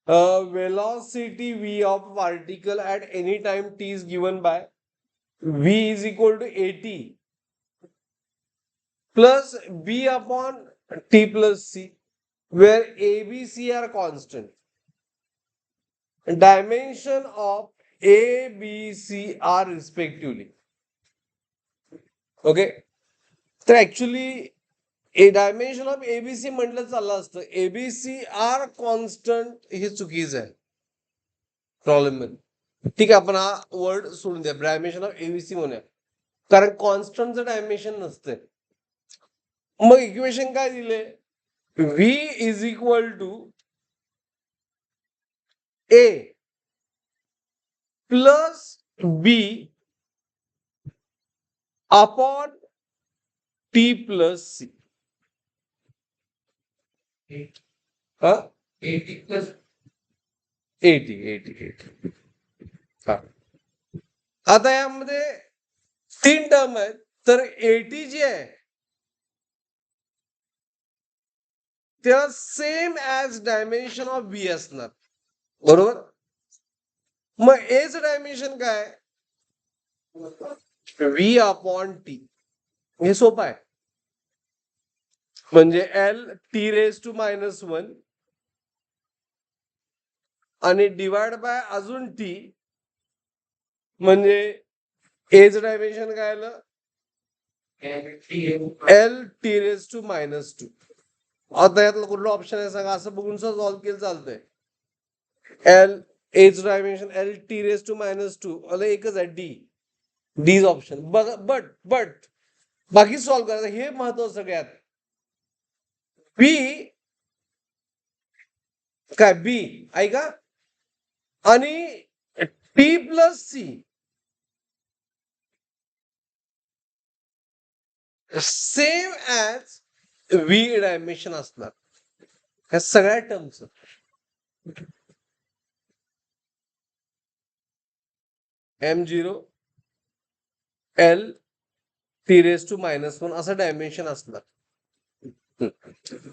velocity v of particle at any time t is given by v is equal to at plus b upon t plus c, where a, b, c are constant. Dimension of a, b, c are respectively. Okay. तर actually A dimension of ABC म्हटलं चाललं असतं, ABC R constant हे चुकीचं आहे problem मध्ये. ठीक आहे, आपण हा वर्ड सोडून द्या, डायमेन्शन ऑफ एबीसी म्हणूया, कारण कॉन्स्टंटचं डायमेन्शन नसते. मग इक्वेशन काय दिले, V is equal to A plus B upon T plus C. 80 plus 80. आता यामध्ये 3 टर्म आहेत, तर 80 जी आहे त्या सेम ऍज डायमेन्शन ऑफ बी असणार, बरोबर. मग एच डायमेन्शन काय, व्ही अपॉन टी. हे सोपं आहे, म्हणजे एल टी रेज टू -1 आणि डिवाइड बाय अजून टी, म्हणजे एच डायमेन्शन काय आलं, एल टी रेज टू -2. आता यातलं कुठलं ऑप्शन आहे सांगा, असं बघून सॉल्व्ह केलं चालतंय. L H dimension L T raise to -2 आलं, एकच आहे डी, डीज ऑप्शन. बट बाकी सॉल्व्ह करायचं, हे महत्वाचं सगळ्यात. बी काय, बी ऐका, आणि T plus C same as V dimension असणार ह्या सगळ्या टर्मचं. M0 L T raise to -1 असं डायमेन्शन असणार.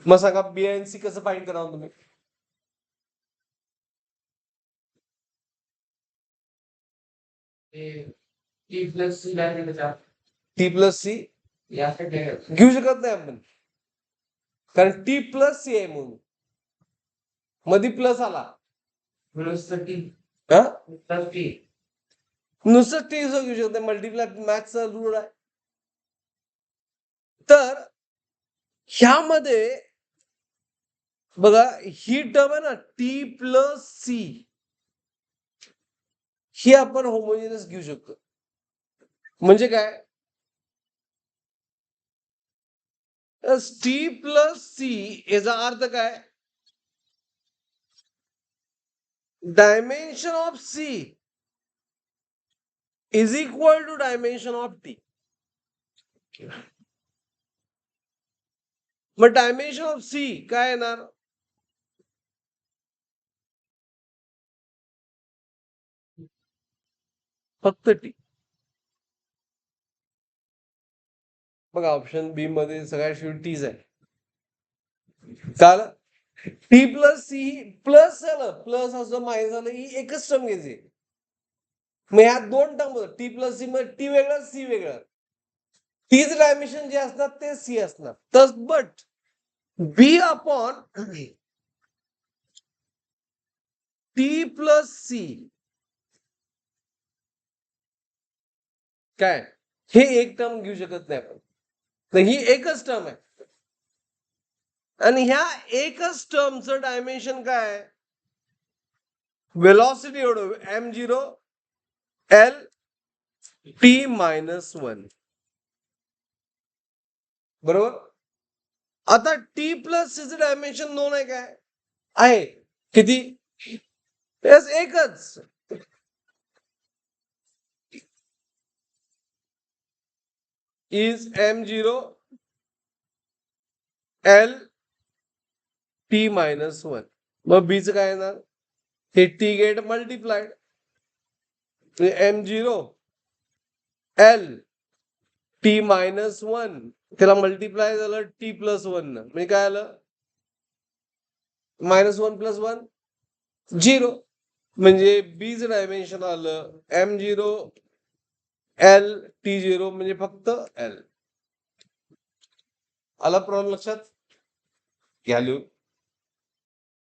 मग सांगा बी एन सी कसं फाइंड करावं तुम्ही. टी प्लस सी घेऊ शकत नाही आपण, कारण टी प्लस सी आहे म्हणून मध्ये प्लस आला, नुसतं टी घेऊ शकत नाही, मल्टिप्लाय मॅथचा रूल आहे. तर ह्यामध्ये बघा ही टर्म आहे ना, टी प्लस सी, ही आपण होमोजिनस घेऊ शकतो. म्हणजे काय, टी प्लस सी याचा अर्थ काय, dimension of C is equal to dimension of T. मग डायमेन्शन ऑफ सी काय येणार, फक्त टी. बघा ऑप्शन बी मध्ये सगळ्यात शेवटी टीज आहे. चाल टी प्लस सी प्लस झालं, प्लस असं मायनस झालं, ही एकच टर्म घ्यायची. मग ह्या 2 टर्म टी प्लस सी मध्ये टी वेगळं सी वेगळं, तीच डायमेन्शन जे असणार ते सी असणार. तर but B upon T plus C काय, हे एक टर्म घेऊ शकत नाही आपण, तर ही एकच टर्म आहे. आणि ह्या एकच टर्मचं डायमेन्शन काय, वेलॉसिटी एवढं M0 L T -1, बरोबर. आता टी प्लस सी डायमेन्शन 2 आहे, काय आहे, किती, एकच, इज M0 L T -1. मग बीच काय येणार, हे T get multiplied, M0 L T -1 त्याला मल्टिप्लाय झालं T+1 म्हणजे काय आलं, -1 + 1 0. म्हणजे बीचं डायमेन्शन आलं M0 L T0 म्हणजे फक्त L. आला प्रॉब्लेम लक्षात? घ्या लिहून.